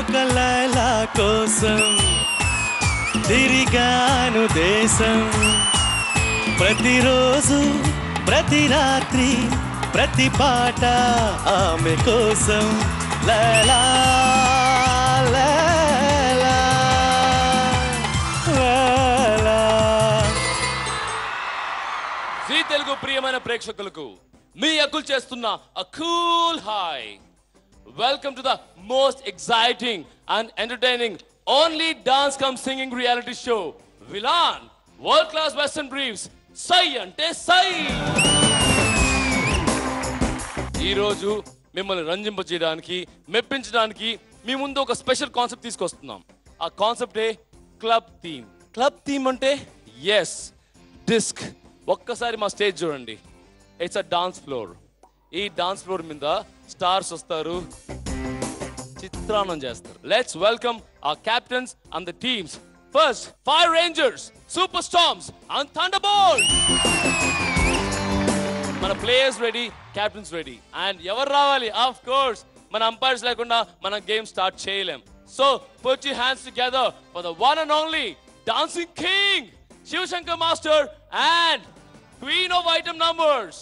ఒక లైలా కోసం తిరిగాను దేశం. ప్రతిరోజు ప్రతి రాత్రి ప్రతి పాట ఆమె కోసం. లైలా లైలా లైలా. జీ తెలుగు ప్రియమైన ప్రేక్షకులకు మీ అక్కులు చేస్తున్న a cool hi. Welcome to the most exciting and entertaining only dance cum singing reality show Vilan World Class Western Briefs. Sai ante sai. ఈ రోజు మిమ్మల్ని రంజింపజేయడానికి మెప్పించడానికి మీ ముందు ఒక స్పెషల్ కాన్సెప్ట్ తీసుకొస్తున్నాం. ఆ కాన్సెప్టే క్లబ్ థీమ్. క్లబ్ థీమ్ అంటే ఎస్ డిస్క్. ఒక్కసారి మా స్టేజ్ చూడండి. It's a dance floor. ఈ డాన్స్ ఫ్లోర్ మీద స్టార్స్ వస్తారు, చిత్రాన్నం చేస్తారు. Let's welcome our captains and the teams. First, Fire Rangers, Super Storms and Thunderbolts. మన players ready, captains ready. And ఎవరు రావాలి? ఆఫ్ కోర్స్ మన అంపైర్స్ లేకుండా మనం గేమ్ స్టార్ట్ చేయలేం. So put your hands together for the one and only dancing king, Shivashankar Master and Queen of Item Numbers,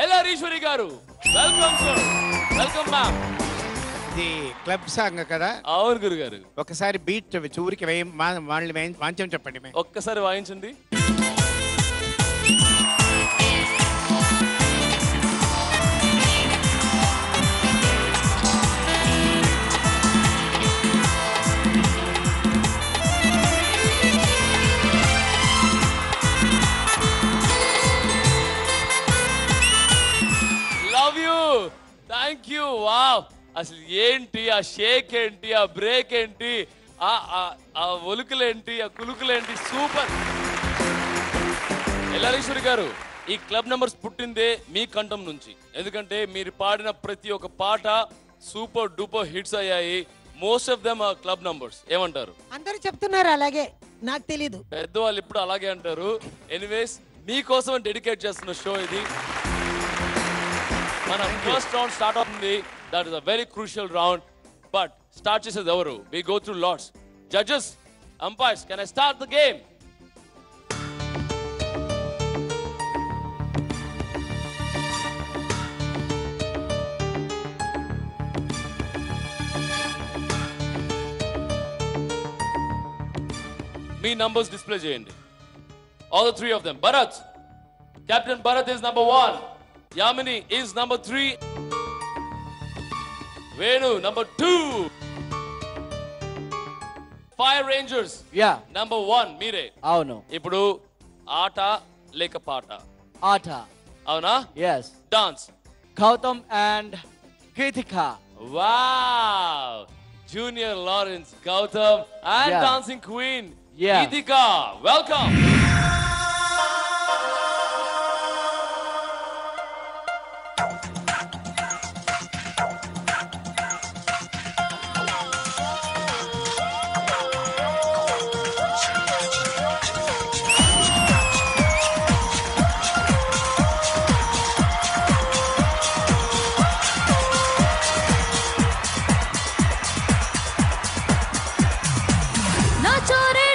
L.R. Ishwari garu. Welcome sir. Welcome ma'am. ఇది club song కదా? అవును గురుగారు. ఒకసారి beat చూరికి వాళ్ళు వాంచం చెప్పండి. ఒక్కసారి వాయించండి. Love you. Thank you. Wow, అసలు ఏంటి ఆ షేక్ ఏంటి, ఆ బ్రేక్ ఏంటి, ఆ ఒలుకులేంటి, ఆ కులుకులేంటి, సూపర్. ఎల్లారీశ్వరి గారు, ఈ క్లబ్ నంబర్స్ పుట్టిందే మీ కంఠం నుంచి. ఎందుకంటే మీరు పాడిన ప్రతి ఒక్క పాట సూపర్ డూపర్ హిట్స్ అయ్యాయి. Most of them are club numbers. ఏమంటారు? అందరూ చెప్తున్నారు అలాగే, నాకు తెలీదు. పెద్దవాళ్ళు ఇప్పుడు అలాగే అంటారు. ఎనీవేస్, మీకోసం డెడికేట్ చేస్తున్న షో ఇది. మన ఫస్ట్ రౌండ్ స్టార్ట్ అవుతుంది. That is a very crucial round. But start chesedi evaru? We go through lots. Judges, umpires, can I start the game? Me numbers display cheyandi. All the three of them. Bharat. Captain Bharat is number 1. Yamini is number 3. Venu, number 2. Fire Rangers. Yeah. Number 1, మీరే. అవును. ఇప్పుడు ఆట లేక పాట? ఆట. అవునా? Yes. Dance. Gautam and Kritika. Wow. Junior Lawrence, Gautam and Yeah. Dancing Queen, Yeah. Kritika. Welcome. నా చోరే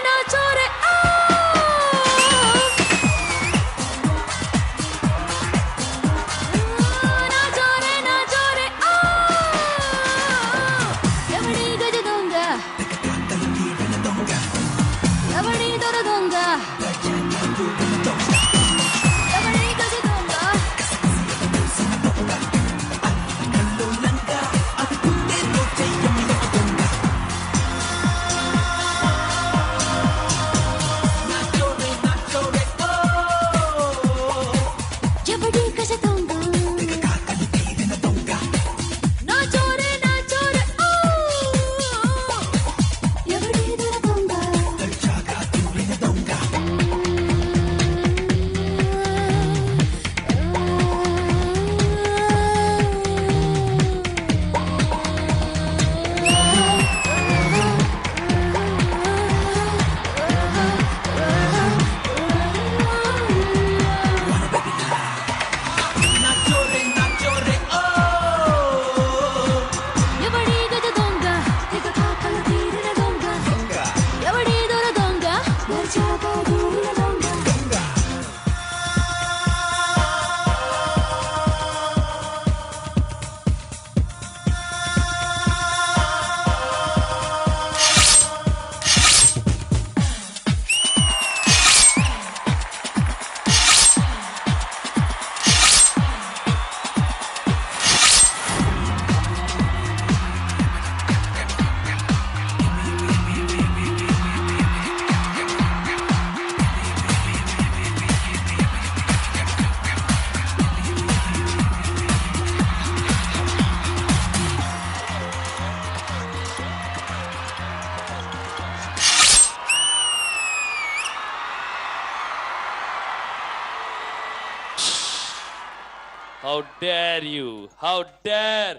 How dare you? How dare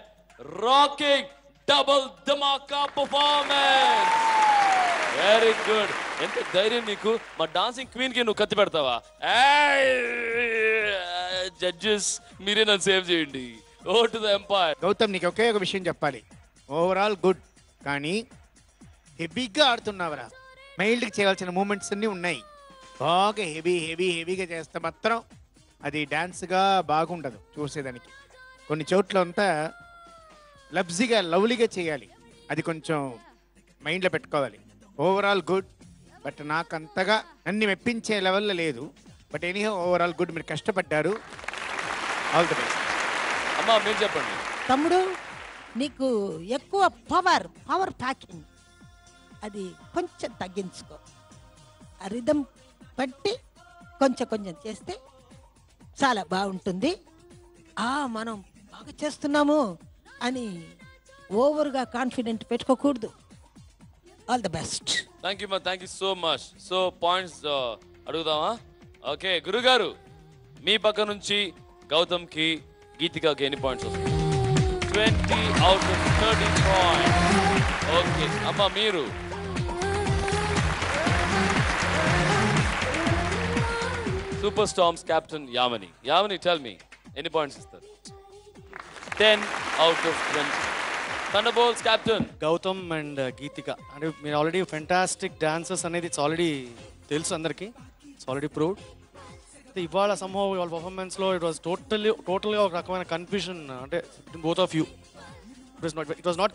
rocking double dhamaka performance? Very good. ఎంత ధైర్యం నీకు? మా డాన్సింగ్ క్వీన్ కి నువ్వు కత్తి పెడతావా? జడ్జెస్ మీరే నన్ను సేవ్ చేయండి. ఓ టు ద ఎంపైర్. గౌతమ్ నీకు ఒకే ఒక విషయం చెప్పాలి. ఓవరాల్ గుడ్, కానీ హెవీగా ఆడుతున్నావరా. మైల్డ్కి చేయాల్సిన మూమెంట్స్ అన్నీ ఉన్నాయి. బాగా హెవీగా చేస్తే మాత్రం అది డ్యాన్స్గా బాగుండదు చూసేదానికి. కొన్ని చోట్ల అంతా లవ్లీగా చేయాలి. అది కొంచెం మైండ్లో పెట్టుకోవాలి. ఓవరాల్ గుడ్, బట్ నాకు అంతగా అన్ని మెప్పించే లెవెల్లో లేదు. బట్ ఎనీహో ఓవరాల్ గుడ్, మీరు కష్టపడ్డారు. All the best. అమ్మా మీరు చెప్పండి. తమ్ముడు, నీకు ఎక్కువ పవర్ ప్యాకింగ్ అది కొంచెం తగ్గించుకో. ఆ రిధం బట్టి కొంచెం చేస్తే చాలా బాగుంటుంది. మనం బాగా చేస్తున్నాము అని ఓవర్గా కాన్ఫిడెంట్ పెట్టుకోకూడదు. All the best. Thank you so much. So points అడుగుదామా? ఓకే గురుగారు, మీ పక్క నుంచి గౌతమ్ కి గీతికాకి ఎన్ని పాయింట్స్ వస్తాయి? 20 out of 30 points. ఓకే అమ్మా మీరు? Super Storms captain Yamini. Yamini tell me ఎన్ని పాయింట్స్ ఇస్తారు? 10 out of 20. Thunderbolts captain Gautam and Geethika అంటే మీరు ఆల్రెడీ ఫెంటాస్టిక్ డాన్సర్స్ అనేది ఇట్స్ ఆల్రెడీ తెలుసు అందరికీ. It's already proved. ఇవాళ సంభవం వాళ్ళ పర్ఫార్మెన్స్లో ఇట్ వాజ్ టోటల్గా ఒక రకమైన కన్ఫ్యూజన్ అంటే both of you. It was not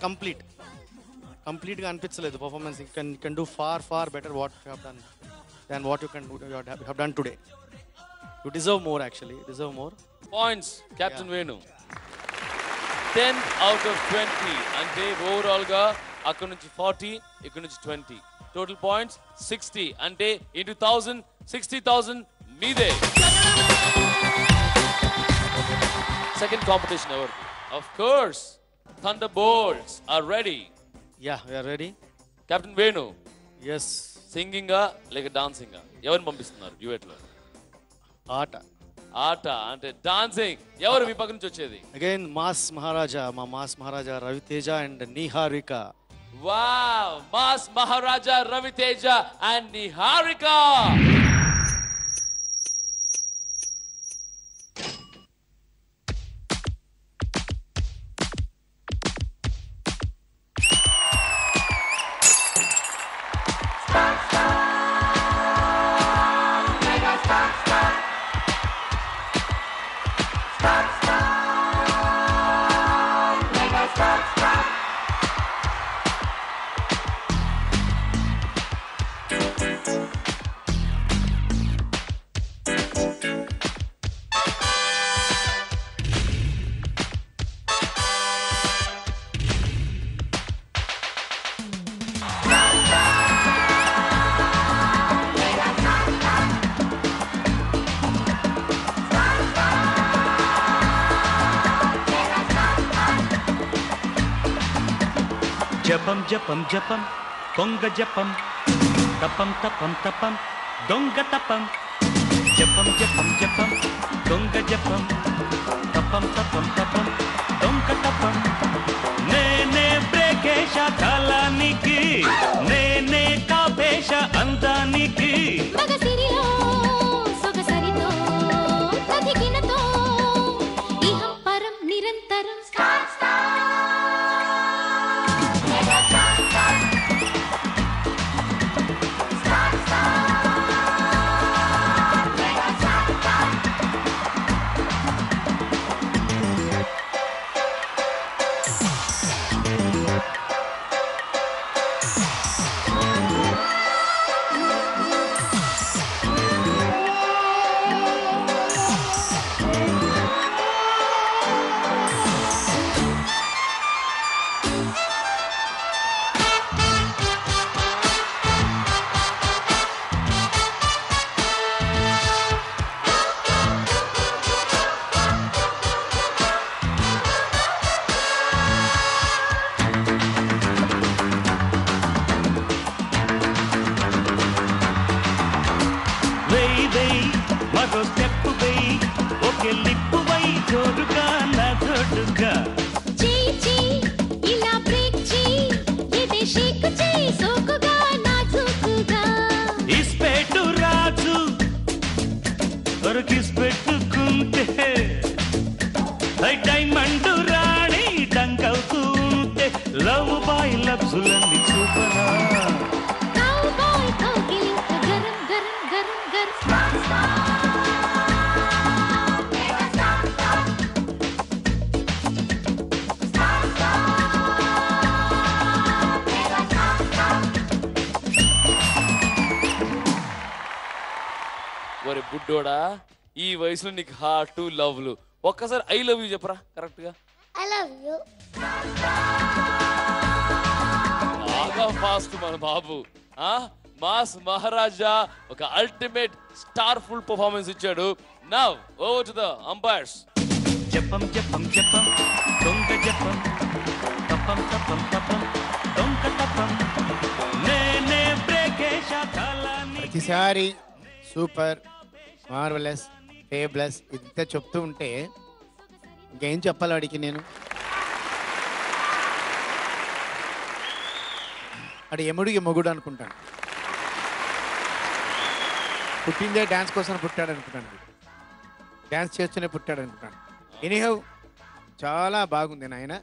కంప్లీట్గా అనిపించలేదు performance. You can do far better what you have done than what you have done today. You deserve more, actually deserve more. Points captain Venu 10 out of 20 అంటే overall గా అక్కడ నుంచి 40 ఇక్కడ నుంచి 20 total points 60 అంటే into 1000 60,000 మీదే. సెకండ్ కాంపిటీషన్ ఎవరు? Of course Thunderbolts are ready. Yeah we are ready. Captain Venu yes. సింగింగా లేక డాన్సింగా ఎవరిని పంపిస్తున్నారు డ్యూయట్ లో? ఆట అంటే డాన్సింగ్. ఎవరు మీ పక్క నుంచి వచ్చేది? Again mass Maharaja Ravi Teja and Niharika. Wow, mass Maharaja Ravi Teja and Niharika. జపం జపం జపం కొంగ జపం తపం తపం తపం దొంగ తపం. జపం జపం జపం దొంగ జపం తపం తపం తపం దొంగ తపం. నేనే బ్రేకేశ కాలానికి, నేనే కాపేశ అందానికి. మగసిరిలో సొగసరితో తదిగినతో ఇహం పరం నిరంతరం. నాజుకుగా చేయి చేయి ఇలా బ్రేక్ చేయి ఎదే షేక్ చేయి సోకుగా నాజుకుగా ఇస్పెట్టు రాజు దొరికిస్పెట్టుకుంటే డైమండ్ రాణి డంకవుతూ ఉంటే లవ్ బాయ్ లబ్జులన్నీ చూపనా కౌబాయ్ కౌగిలింత గరం గరం గరం గరం ఒరే బుడ్డోడా ఈ వయసులో నీకు హార్ట్ లవ్లు ఒక్కసారి ఐ లవ్ యూ చెప్పరా కరెక్ట్ గా ఐ లవ్ యు బాగా ఫాస్ట్ మన బాబు మాస్ మహారాజా ఒక అల్టిమేట్ స్టార్ ఫుల్ పర్ఫార్మెన్స్ ఇచ్చాడు. Now over to the umpires. జపం జపం జపం దొంగ జపం తపం తపం తపం దొంగ తపం నేనే బ్రేకేశ కాలాన్ని ప్రతిసారి సూపర్ మార్వలస్ ఫేబ్లస్ ఇంత చెప్తూ ఉంటే ఇంకేం చెప్పాలి వాడికి నేను? అడు ఎముడికి మొగుడు అనుకుంటాను. పుట్టిందే డ్యాన్స్ కోసం పుట్టాడు అనుకుంటాను. డ్యాన్స్ చేస్తూనే పుట్టాడు అనుకుంటాను. ఎనీహౌ చాలా బాగుంది నాయన.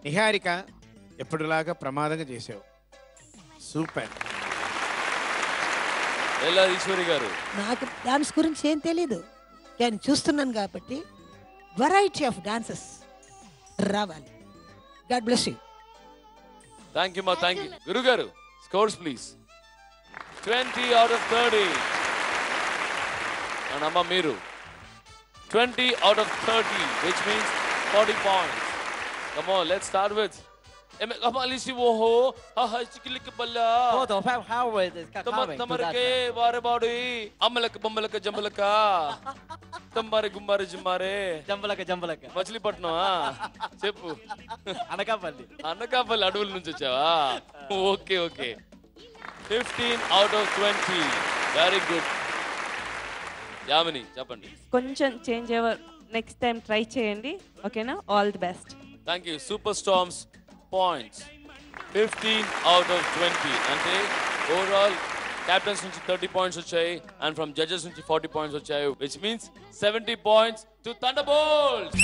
నిహారిక ఎప్పుడులాగా ప్రమాదంగా చేసావు. సూపర్. ఎలా ఈశ్వరి గారు? నాకు డాన్స్ గురించి ఏం తెలీదు, కానీ చూస్తున్నాను కాబట్టి వెరైటీ ఆఫ్ డాన్సెస్ రావాలి. God bless you. Thank you మా థ్యాంక్ యూ. గురు గారు scores please. 20 out of 30. And అమ్మ మీరు 20 out of 30, which means 40 points. Come on, let's start with Amalisi Woho. Ha chiklik balla. Hold on, how is this coming? Tamarke bare body. Amalaka bambalaka jambalaka. Tamare gummare jimmare. జంబలక Machilipatnam చెప్పు. అనకాపల్లి అనకాపల్లి అడవుల నుంచి వచ్చావా? Okay okay. 15 out of 20. Very good. Yamini చెప్పండి. కొంచెం change over next time try చేయండి, ఓకేనా? All the best. Thank you. Super storms points 15 out of 20. అంటే overall captains నుంచి 30 పాయింట్స్ వచ్చాయి అండ్ ఫ్రమ్ జడ్జెస్ నుంచి 40 పాయింట్స్ వచ్చాయి, which means 70 points to Thunderbolts.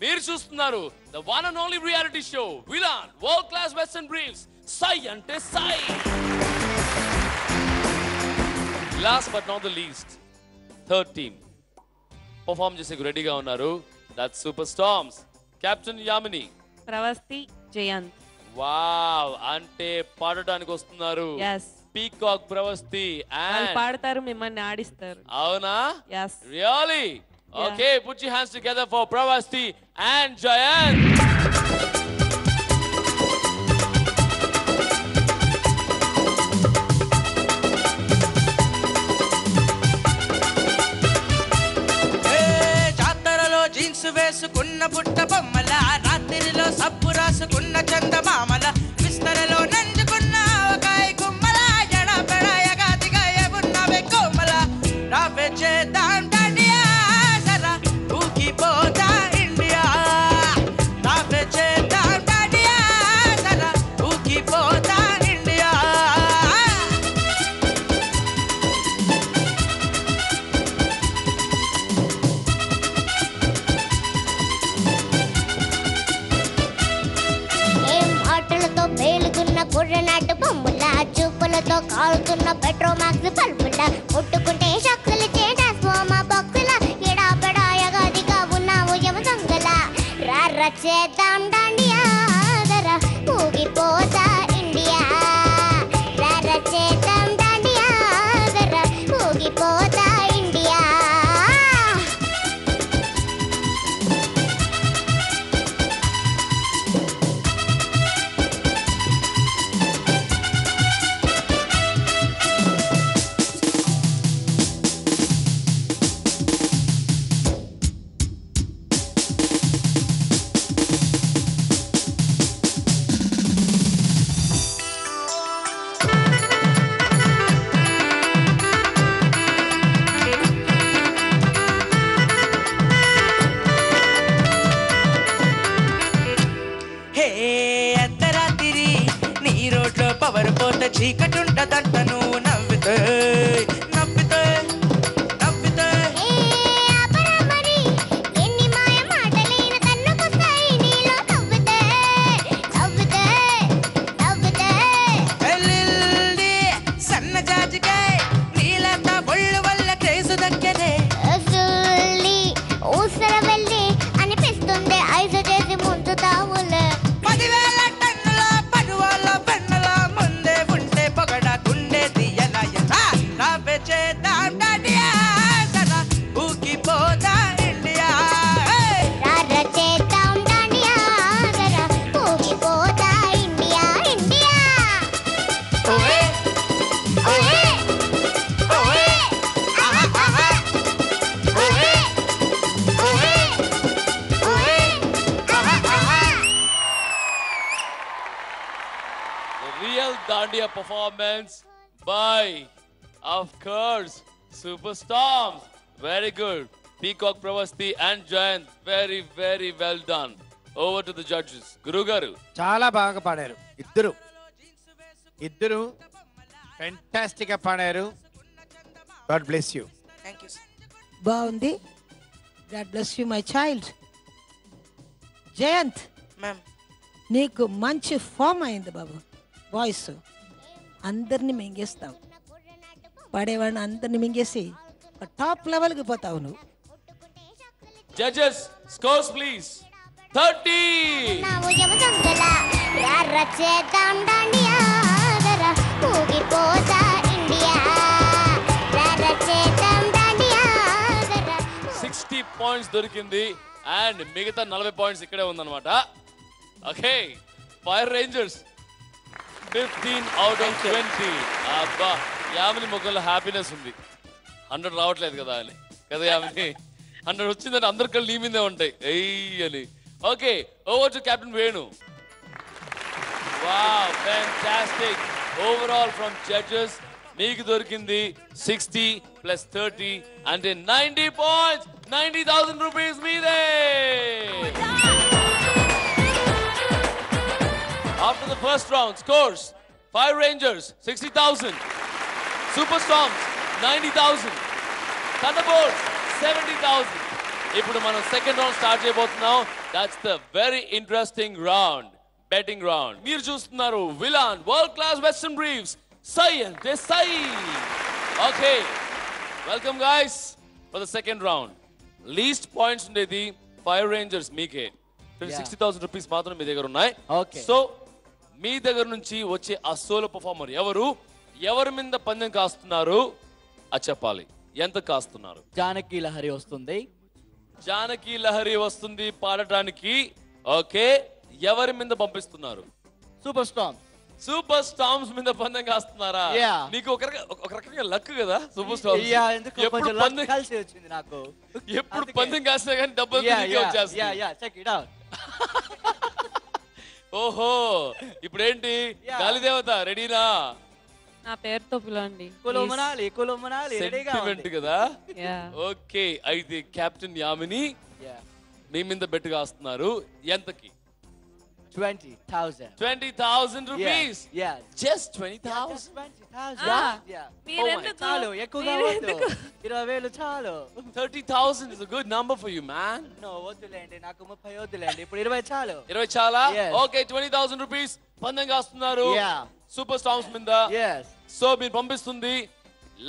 మీరు చూస్తున్నారు the one and only reality show విలాన్ వరల్డ్ క్లాస్ వెస్టర్న్ బ్రీఫ్స్. సై అంటే సై. Last but not the least, third team perform చేసేకు రెడీగా ఉన్నారు. That's Super Storms. Captain Yamini, Pravasthi, Jayanth. Wow, అంటే పాడడానికి వస్తున్నారు. Yes. పీకాక్ ప్రవస్తి వాళ్ళు and పాడతారు, మిమ్మల్ని ఆడిస్తారు. అవునా? Yes. Really? Yeah. Okay, put your hands together for Pravasti and Jayanth. జాతరలో జీన్స్ వేసుకున్న బుట్ట బొమ్మల, రాత్రిలో సబ్బు రాసుకున్న చందమామల, విస్తరలో నంజుకున్న ఆవకాయ గుమ్మల, ఎడపెడ ఎగాదిగా ఎగున్నవే కోమల, రావే చేద్దాం డాండియా సరా ఊగిపోతా ఇండియా, రావే చేద్దాం డాండియా సరా ఊగిపోతా ఇండియా. ఏం ఆటలతో పేలుతున్న కుర్రనాటు బొమ్మల, చూపులతో కాలుతున్న పెట్రోమాక్స్ బల్బుల, కొట్టుకుంటే షాక్సులు ట్రాన్స్ఫార్మర్ బాక్సుల, ఎడాపెడా ఎగాదిగా ఉన్నావు యమ దొంగల, రార చేద్దాం డాండియా దర ఊగిపోతా ఇండియా, రార చేద్దాం డాండియా దర ఊగిపోతా ఇండియా. చీకటుంటదంట నువ్వు నవ్వితే నవ్వితే నవ్వితే ఎల్లిల్లి సన్నజాజికాయ నీలంతా ఒళ్ళు వల్ల క్రేజు దక్కనే ఊసరవెల్లి అనిపిస్తుంది ఐసు చేసి ముంచుతావులే 10,000 టన్నుల పరువాల పెన్నుల ముందే ఉంటే పొగడ గుండె దియల ఎలా రావే చేద్దాం డాడియా జరా ఊగిపోదా ఇండియా రార చేద్దాం డాండియా జరా ఊగిపోదా ఇండియా ఇండియా ఓయే ఓయే ఓయే ఆహా ఆహా ఓయే ఓయే ఓయే ఆహా ఆహా The real Dandiya performance by, of course, Superstorms. Very good. Peacock Pravasti and Jayant. Very, very well done. Over to the judges. Guru Garu. చాలా బాగా పాడారు ఇద్దరు ఫెంటాస్టిక్ గా పాడారు. God bless you. Thank you బాగుంది. God bless you my child. Jayanth, ma'am నీకు మంచి form అయింది బాబు. వాయిస్ అందరిని మింగేస్తావు, పాడేవాడిని అందరిని మింగేసి టాప్ లెవెల్కి పోతావు నువ్వు. Judges, scores please. 30. నా ఉయమ దొంగల రార చేద్దాం డాండియా జరా ఊగిపోదా ఇండియా రార చేద్దాం డాండియా జరా 60 points దొరికింది అండ్ మిగతా 40 points ఇక్కడే ఉందన్నమాట. Okay, fire Rangers 15 out of 20. అబ్బా, యామిని ముఖంలో హ్యాపీనెస్ ఉంది. 100 రావట్లేదు కదా అని కదా యామిని. 100 వచ్చిందంటే అందరి కళ్ళు నీ మీదే ఉంటాయి ఎయ్ అని. Okay, over to captain Venu. Wow, fantastic. Overall from judges మీకు దొరికింది 60 plus 30 అంటే 90 points. 90,000 rupees మీదే. After the first round, scores: Fire Rangers 60,000, Superstorms 90,000, Thunderbolts 70,000. ఇప్పుడు మనం సెకండ్ రౌండ్ స్టార్ట్ చేయబోతున్నాం. That's the very interesting round, betting round. మీరు చూస్తున్నారు విలాన్ world class western briefs Syed Desai. Okay, welcome guys for the second round. Least points ఉండేది Fire Rangers మీకే. 60,000 rupees మాత్రం మీ దగ్గర ఉన్నాయి. Okay. సో మీ దగ్గర నుంచి వచ్చే ఆ సోలో పర్ఫార్మర్ ఎవరు, ఎవరి మీద పందెం కాస్తున్నారు అది చెప్పాలి. ఎంత కాస్తున్నారు? జానకి లహరి వస్తుంది. జానకి లహరి వస్తుంది పాడటానికి. ఓకే, ఎవరి మీద పంపిస్తున్నారు? Super star. సూపర్ స్టార్మ్స్ మీద పందెం కాస్తున్నారా? Yeah. నీకు ఒక రకంగా లక్ కదా సూపర్ స్టార్మ్స్. ఎందుకు కొంచెం luck కలిసి వచ్చింది నాకు. ఎప్పుడు పందెం కాసినా కానీ డబ్బులు తిరిగి వచ్చేస్తాయి. Check it out. ఓహో, ఇప్పుడేంటి గాలిదేవత రెడీనా? నా పేరుతో పిలవండి. కులమనాలి రెడీగా సెంటిమెంట్ కదా. యా. ఓకే, అయితే కెప్టెన్ యామిని మీ మీద బెట్ కాస్తున్నారు. ఎంతకి? 20,000. 20,000 rupees. Yeah. Just 20,000. 20,000. మీరెందుకు? చాలు, ఎక్కువగా వద్దు. 20,000 చాలు. 30,000 is a good number for you, man. No, వద్దులేండి, నాకు 30 వద్దులేండి, ఇప్పుడు 20 చాలు. 20 చాలా? Yes. ఓకే, 20,000 rupees పందెం కాస్తున్నారు సూపర్ స్టార్మ్స్ మీద. Yes. సో మీరు పంపిస్తుంది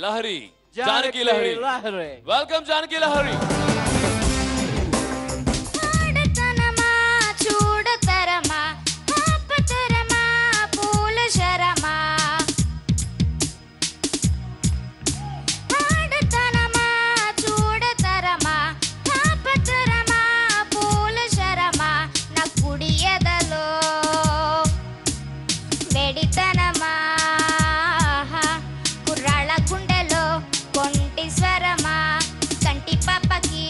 లహరి, జానకి లహరి. వెల్కమ్ జానకి లహరి. ఆడతనమా చూడతరమా పాపతరమా పూల శరమా ఆడతనమా చూడతరమా పాపతరమా పూల శరమా నా కుడి ఎదలో వెడితనమా కుర్రాళ్ళ గుండెలో కొంటి స్వరమా కంటి పాపకి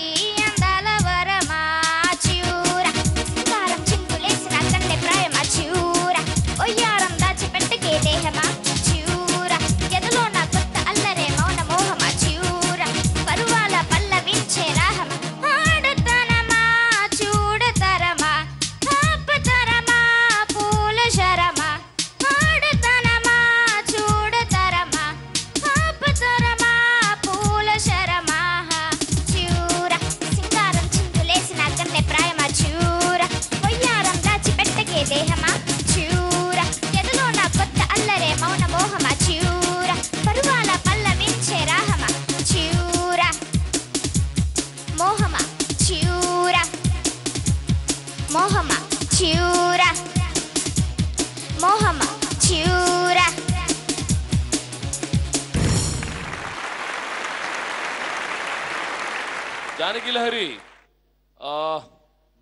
జానకి లహరి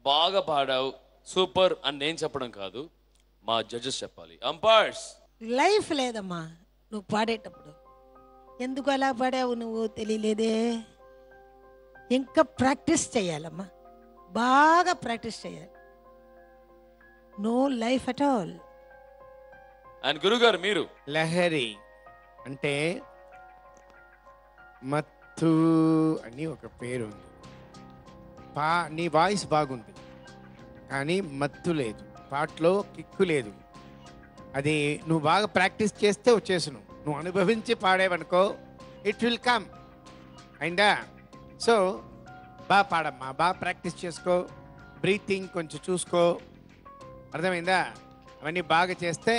బాగా పాడావు, సూపర్ అని నేను చెప్పడం కాదు, మా జడ్జెస్ చెప్పాలి. అంపైర్స్. లైఫ్ లేదమ్మా నువ్వు పాడేటప్పుడు. ఎందుకు అలా పాడావు నువ్వు తెలియలేదే. ఇంకా ప్రాక్టీస్ చేయాలమ్మా, బాగా ప్రాక్టీస్ చేయాలి. No life at all. And గురుగారు మీరు. లహరి అంటే మత్తు అని ఒక పేరు ఉంది. నీ వాయిస్ బాగుంది కానీ మత్తు లేదు, పాటలో కిక్కు లేదు. అది నువ్వు బాగా ప్రాక్టీస్ చేస్తే వచ్చేసును. నువ్వు అనుభవించి పాడేవనుకో ఇట్ విల్ కమ్. అయిందా? సో బాగా పాడమ్మా, బాగా ప్రాక్టీస్ చేసుకో, బ్రీతింగ్ కొంచెం చూసుకో, అర్థమైందా? అవన్నీ బాగా చేస్తే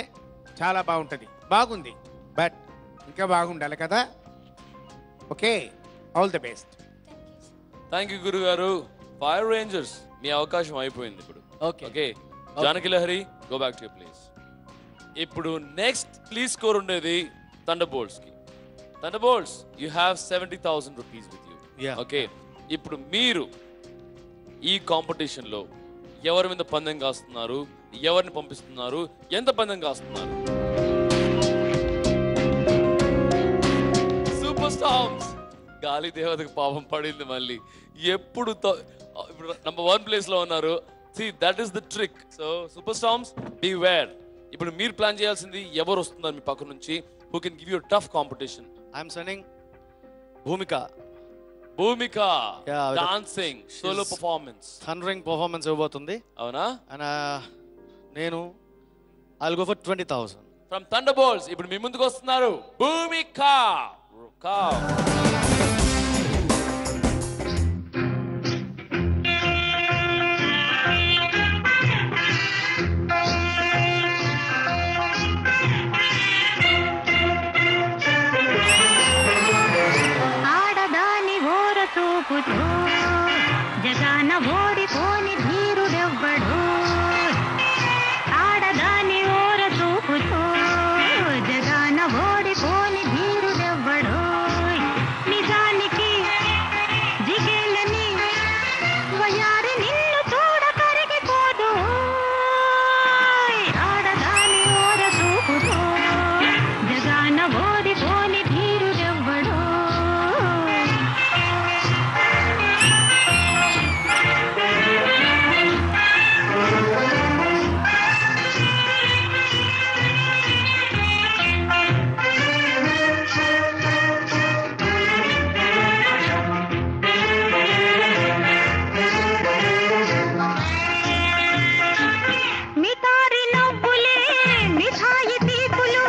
చాలా బాగుంటుంది. బాగుంది బట్ ఇంకా బాగుండాలి కదా. Okay, all the best. Thank you గురుగారు. ఫైర్ రేంజర్స్ మీ అవకాశం అయిపోయింది ఇప్పుడు. Okay Janaki Lahari, go back to your place. ఇప్పుడు నెక్స్ట్ ప్లీజ్ స్కోర్ ఉండేది థండర్బోల్ట్స్ కి. Thunderbolts you have 70,000 rupees with you. Okay, ఇప్పుడు మీరు ఈ కాంపిటీషన్ లో ఎవరి మీద పందెం కాస్తున్నారు, ఎవరిని పంపిస్తున్నారు, ఎంత పందెం కాస్తున్నారు? సూపర్ స్టార్స్ గాలి దేవతకు పాపం పడింది మళ్ళీ. ఎప్పుడు నంబర్ 1 ప్లేస్ లో ఉన్నారు. See, that is the trick. So super storms, beware. ఇప్పుడు మీరు ప్లాన్ చేయాల్సింది ఎవరు వస్తున్నారు మీ పక్క నుంచి, who can give you a tough competition. I am sending Bhumika. Dancing solo performance, thundering performance ఇవ్వబోతుంది. అవునా? and నేను I'll go for 20,000 from Thunderbolts. ఇప్పుడు మీ ముందుకు వస్తున్నారు Bhumika. ఆడదాని ఓర చూపుతో జగాన ఓడిపోని ధీరుడెవ్వడు. ఆడదాని ఓర చూపుతో జగాన ఓడిపోని ధీరుడెవ్వడు. నిజానికి జిగేలని వయారి నిన్ను చూడ కరిగిపోదు. ఆడదాని ఓర చూపుతో జగాన ఓడిపోని ధీరుడెవ్వడు. మితారి నవ్వులే మిఠాయి తీపులు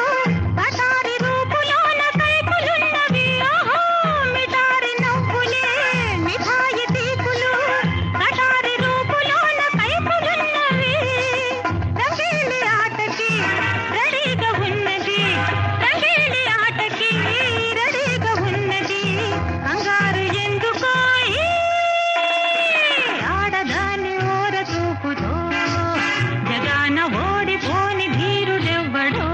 కటారి రూపులోన కైపులున్నవి. ఓహో మితారి నవ్వులే మిఠాయి తీపులు కటారి రూపులోన కైపులున్నవి. రంగేలి ఆటకి రెడీగా ఉన్నది, రంగేలి ఆటకి రెడీగా ఉన్నది. కంగారు ఎందుకోయి ఆడదాని ఓర చూపుతో జగాన ఓడిపోని ధీరుడెవ్వడు.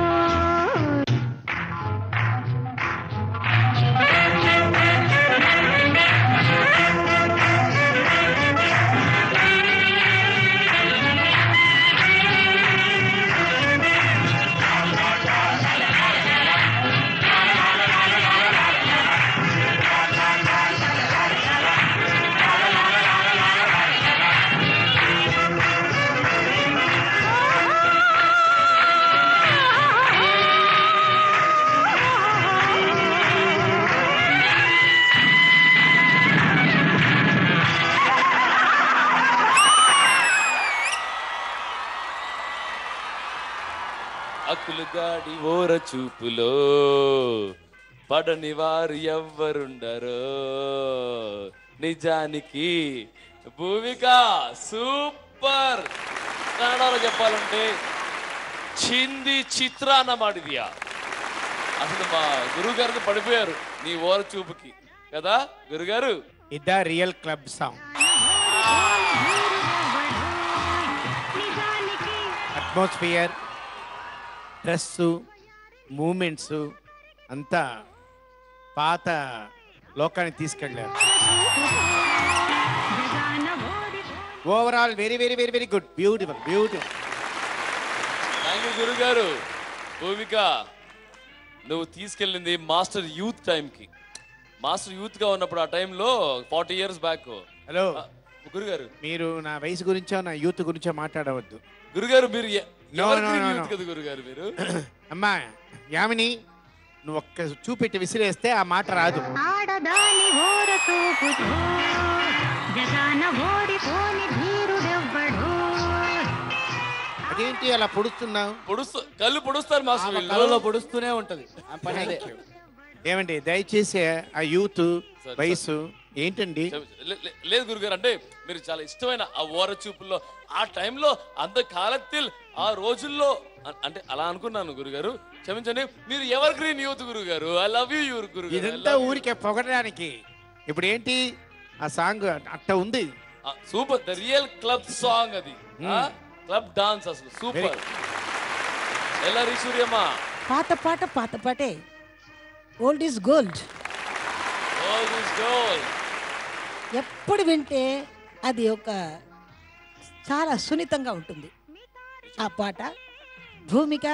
అక్కులు గాడి ఓర చూపులో పడని వారు ఎవ్వరుండరో. నిజానికి భూమిక సూపర్. కన్నడలో చెప్పాలంటే చింది చిత్రాన్న మాడిదియా. అసలు మా గురువు గారికి పడిపోయారు నీ ఓర చూపుకి కదా గురుగారు. ఇదా real club song. Atmosphere, dress, moments అంతా పాత లోకాన్ని తీసుకెళ్ళారు. Overall very very very very good. Beautiful beautiful. Thank you గురుగారు. భూమిక, నువ్వు తీసుకెళ్ళింది మాస్టర్ యూత్ టైంకి. మాస్టర్ యూత్ గా ఉన్నప్పుడు ఆ టైంలో 40 years బ్యాక్. హలో గురుగారు, మీరు నా వయసు గురించో నా యూత్ గురించో మాట్లాడవద్దు. గురుగారు మీరు No, no, no, no. కదా గురుగారు మీరు. అమ్మా యామిని, నువ్వు ఒక్క చూపెట్టి విసిరేస్తే ఆ మాట రాదు. ఆడదాని ఓర చూపుతో జగాన ఓడిపోని ధీరుడెవ్వడు. అదేంటి అలా పొడుస్తున్నావు? కళ్ళు పొడుస్తారు మాస్టర్ వీళ్ళు. కళ్ళలో పొడుస్తూనే ఉంటది ఆ పని అదే. ఏమండి దయచేసి ఆ యూత్ వయసు ఏంటండి? లేదు గురుగారు, అంటే మీరు చాలా ఇష్టమైన ఆ ఓర చూపుల్లో ఆ టైంలో అంత కాలத்தில் ఆ రోజుల్లో అంటే అలా అనుకున్నాను గురుగారు, క్షమించండి. మీరు ఎవర్ గ్రీన్ యూత్ గురుగారు. ఐ లవ్ యూ యూర్ గురుగారు. ఇదంతా ఊరికే పొగడడానికి. ఇప్పుడు ఏంటి ఆ సాంగ్ అట్ట ఉంది. Super, the real club song అది. క్లబ్ డాన్స్ అసలు సూపర్. ఎలా రీసూర్యమ్మా? పాత పాట పాత పాటే. Old is gold. Old is gold. ఎప్పుడు వింటే అది ఒక చాలా సున్నితంగా ఉంటుంది ఆ పాట. భూమిక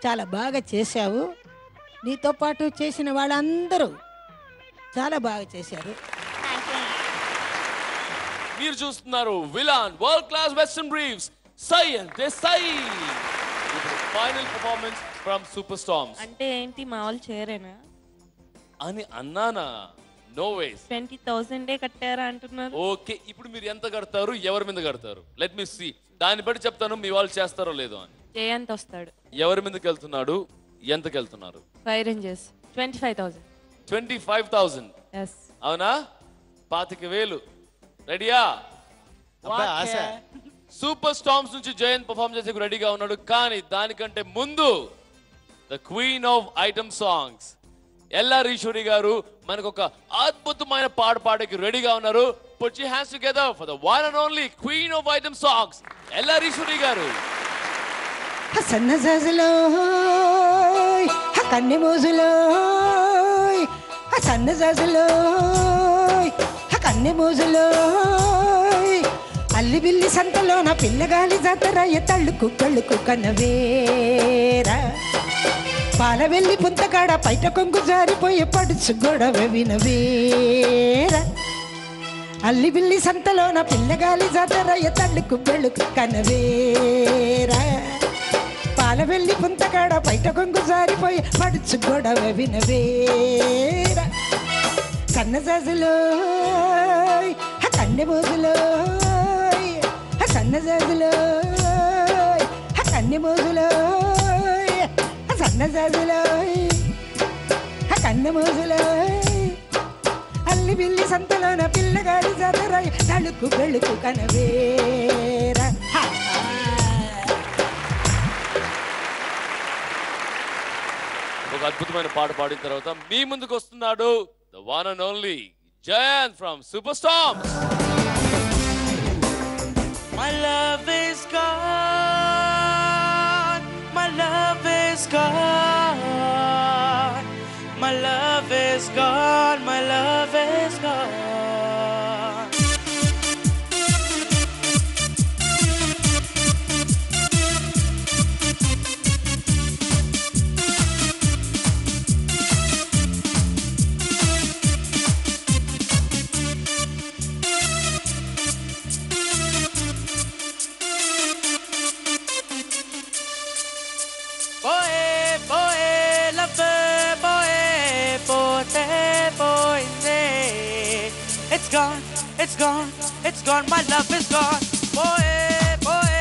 చాలా బాగా చేశావు. నీతో పాటు చేసిన వాళ్ళందరూ చాలా బాగా చేశారు. మీరు చూస్తున్నారు విలాన్ వరల్డ్ క్లాస్ వెస్టర్న్ బ్రీఫ్స్ సై అంటే సై. Final performance from super storms. అంటే ఏంటి మా వాళ్ళు చేరేనా అని అన్నానా? నో వేస్. 20,000 కట్టారా అంటున్నారు. ఓకే, ఇప్పుడు మీరు ఎంత కడతారు, ఎవరి మీద కడతారు? Let me see. దాన్ని బట్టి చెప్తాను మీ వాళ్ళు చేస్తారో లేదో అని. జయంత్ వస్తాడు. ఎవరి మీదకి వెళ్తున్నాడు, ఎంతకి వెళ్తున్నారు? 5 ranges 25,000. 25,000. ఎస్. అవునా? 25,000 రెడీయా? ఆశ. సూపర్ స్టార్మ్స్ నుంచి జయంత్ పర్ఫార్మ్ చేసే రెడీగా ఉన్నాడు. కానీ దానికంటే ముందు the queen of item songs LR Eswari garu మనకు ఒక అద్భుతమైన పాట పాడకి రెడీగా ఉన్నారు. Put your hands together for the one and only queen of item songs, LR Eswari garu. సన్న జాజులో కన్నె మోజులో సన్న జాజులో కన్నె మోజులో అల్లి బిల్లి సంతలో నా పిల్లగాలి జాతర తళ్ళుకు కళ్ళుకు కన్నవేరా. పాల వెళ్ళి పుంతకాడ పైట కొంగు జారిపోయి పడుచు గొడవ వినవేరా. అల్లి బిల్లి సంతలో నా పిల్లగాలి జాతర తళ్ళుకు పెళ్ళుకు కనవేరా. పాల వెళ్ళి పుంతకాడ పైట కొంగు జారిపోయి పడుచు గొడవ వినవేరా. సన్నజాజులో కన్నె మోజులో సన్నజాజులో కన్నె మోజులో సన్నజాజులో కన్నె మోజులో అల్లి బిల్లి సంతలోన పిల్లగాడి జాతర తళుకు బెళుకు కనవేరా. ఒక అద్భుతమైన పాట పాడిన తర్వాత మీ ముందుకు వస్తున్నాడు the one and only Jayant from super storms. My love is gone. My love is gone. My love is gone. My love is gone. It's gone, it's gone, my love is gone. Boy, boy,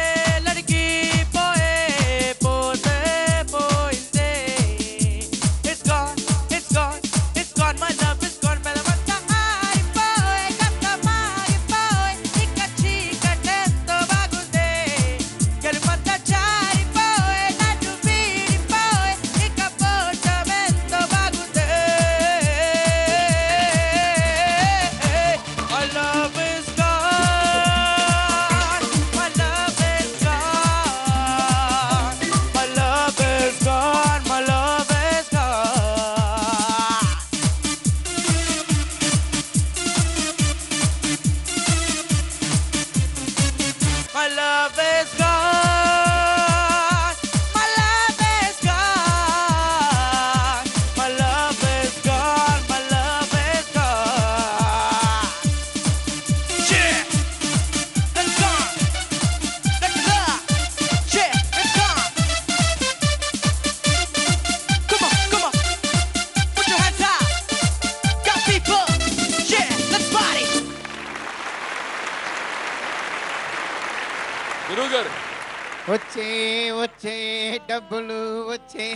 ladki, boy, pote, boy, it's gone, it's gone, it's gone, my love is gone. Melamanta ai boy, katta mai boy, ikachi katento bagunde. Gelmanta chari boy, nadu bidi boy, ikapota mento bagunde. My love is gone. గురువు గారు వచ్చే వచ్చే డబ్బులు వచ్చే.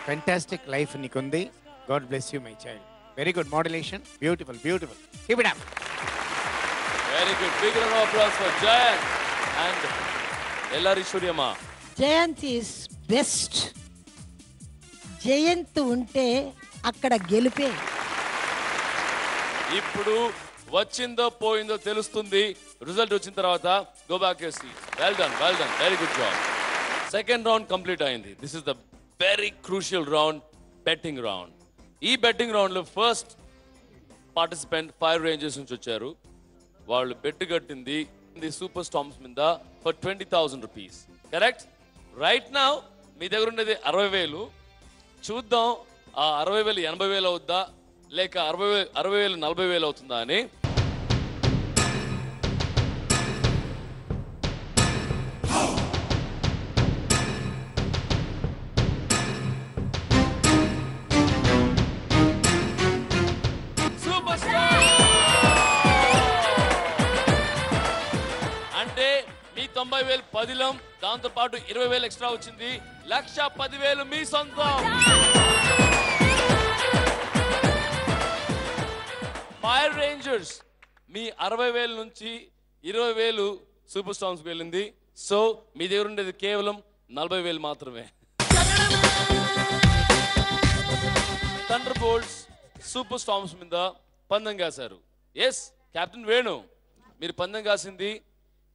Fantastic life నీకుంది. God bless you my child. Very good modulation. Beautiful beautiful. Keep it up. Very good. Big round of applause for Jayant and ఎల్లారీశ్వరియమ్మ. Jayant is best. Jayant ఉంటే అక్కడ గెలిపే. ఇప్పుడు వచ్చిందో పోయిందో తెలుస్తుంది. రిజల్ట్ వచ్చిన తర్వాత go back your seat. Well done, well done, very good job. Second round complete అయింది. This is the very crucial round, betting round. ఈ బెట్టింగ్ రౌండ్ లో ఫస్ట్ పార్టిసిపెంట్ ఫైర్ రేంజర్స్ నుంచి వచ్చారు. వాళ్ళు బెట్ కట్టింది సూపర్ స్టార్మ్స్ మీద for 20,000 rupees. Correct? Right now మీ దగ్గర ఉండేది 60,000. చూద్దాం ఆ 60,000 80,000 అవుద్దా లేక 60,000 40,000 అవుతుందా అని. సూపర్ స్టార్ అంటే మీ 90,000 పదిలం, దాంతో పాటు 20,000 ఎక్స్ట్రా వచ్చింది. 1,10,000 మీ సొంతం. ఫైర్ రేంజర్స్ మీ 60,000 నుంచి 20,000 సూపర్ స్టార్మ్స్ వెళ్ళింది. సో మీ దగ్గర ఉండేది కేవలం 40,000 మాత్రమే. థండర్ బోల్ట్స్ సూపర్ స్టార్మ్స్ మీద పందెం కాశారు. ఎస్ కెప్టెన్ వేణు, మీరు పందెం కాసింది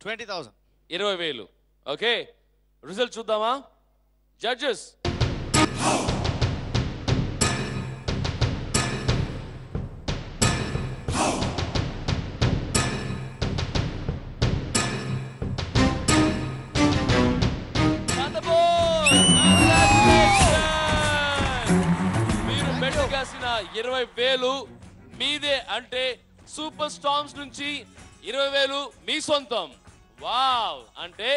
20,000. 20,000. ఓకే, రిజల్ట్ చూద్దామా? జడ్జెస్ మీరు బెట్ కాసిన 20,000 మీదే. అంటే సూపర్ స్టార్మ్స్ నుంచి 20,000 మీ సొంతం. వావ్! అంటే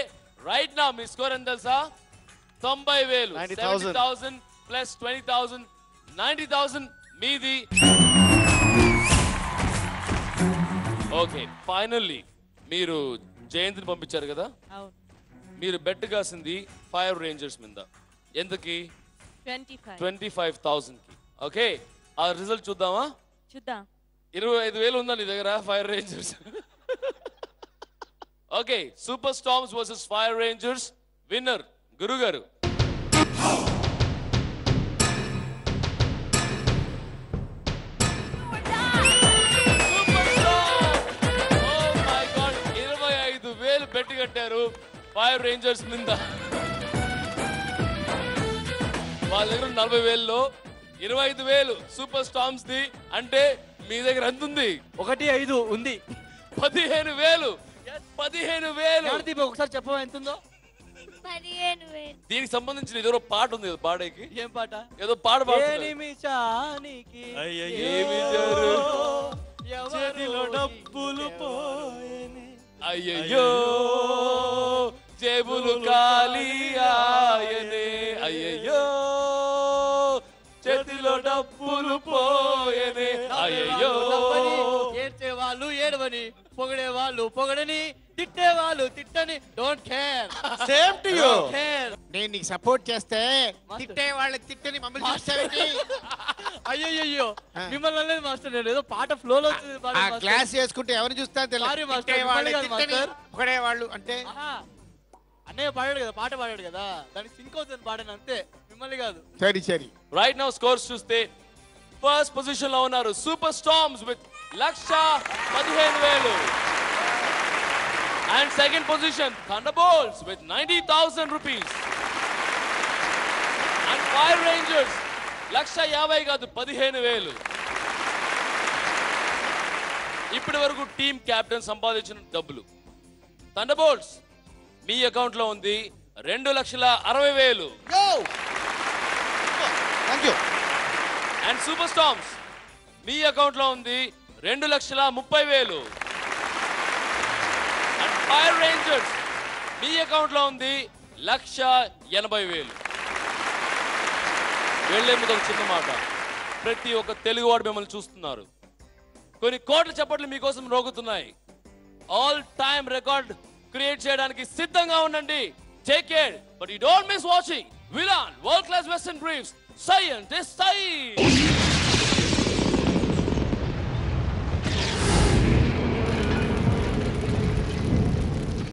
రైట్ నా మీ స్కోర్ ఎంత తెలుసా? 90,000. 70,000 ప్లస్ 20,000 90,000 మీది. ఓకే, ఫైనల్లీ మీరు జయంతిని పంపించారు కదా, మీరు బెట్ కాసింది ఫైర్ రేంజర్స్ మీద. ఎంతకి? 25,000 కి. ఓకే, ఆ రిజల్ట్ చూద్దామా? చూద్దాం. 25,000 ఉందా నీ దగ్గర? Fire rangers. Okay, super storms versus fire rangers. Winner Guru గారు. Super star! Oh my God, 25,000 bet కట్టారు ఫైర్ రేంజర్స్ మీద. వాళ్ళ దగ్గర 40,000లో 25,000 సూపర్ స్టార్మ్స్ ది. అంటే మీ దగ్గర ఎంత ఉంది? 1.5 ఉంది. 15,000. 15,000. ఒకసారి చెప్పవా ఎంత ఉందో? 15,000. దీనికి సంబంధించిన ఏదో పాట ఉంది కదా పాడేకి. ఏం పాట? ఏదో పాట పాడుతున్నారు. చేతిలో డబ్బులు పోయేనే. అయ్యయ్యో జేబులు ఖాళీ ఆయనే. అయ్యయ్యో చేతిలో డబ్బులు పోయేనే. అయ్యయ్యో ఏడ్చే వాళ్ళు ఏడవని, పొగడే వాళ్ళు పొగడని, తిట్టే వాళ్ళు తిట్టని. Don't care. Same to you. Care. నేను నీకు సపోర్ట్ చేస్తే తిట్టే వాళ్ళ తిట్టని మమ్మల్ని చూస్తావేంటి? అయ్యో మిమ్మల్ని అనేది మాస్టర్. నేను ఏదో పాట ఫ్లోలో ఆ క్లాస్ చేసుకుంటే ఎవరిని చూస్తా తెలియదు. ఒకడే వాళ్ళు అంటే అన్నయ్య పాడాడు కదా, పాట పాడాడు కదా, దానికి సింక్ అవుతుంది పాడాను అంతే, మిమ్మల్ని కాదు. సరే సరే. రైట్ నౌ స్కోర్స్ చూస్తే ఫస్ట్ పొజిషన్ లో ఉన్నారు super storms with 1,15,000. And second position thunder bolts with 90,000 rupees. And fire Rangers 1,50,000 కాదు 15,000. ఇప్పటి వరకు టీమ్ కెప్టెన్ సంపాదించిన డబ్బులు. థండర్ బోల్ట్స్ మీ అకౌంట్ లో ఉంది 2,60,000. And super storms me account లో ఉంది 2,30,000. And fire Rangers me account లో ఉంది 1,80,000. వెళ్లే ముందు ఒక చిన్న మాట, ప్రతి ఒక్క తెలుగువాడు మిమ్మల్ని చూస్తున్నారు. కొన్ని కోట్ల చప్పట్లు మీకోసం రోగుతున్నాయి. ఆల్ టైమ్ రికార్డ్ క్రియేట్ చేయడానికి సిద్ధంగా ఉండండి. Take care, but you don't miss watching విలాన్ world class western briefs scientist style.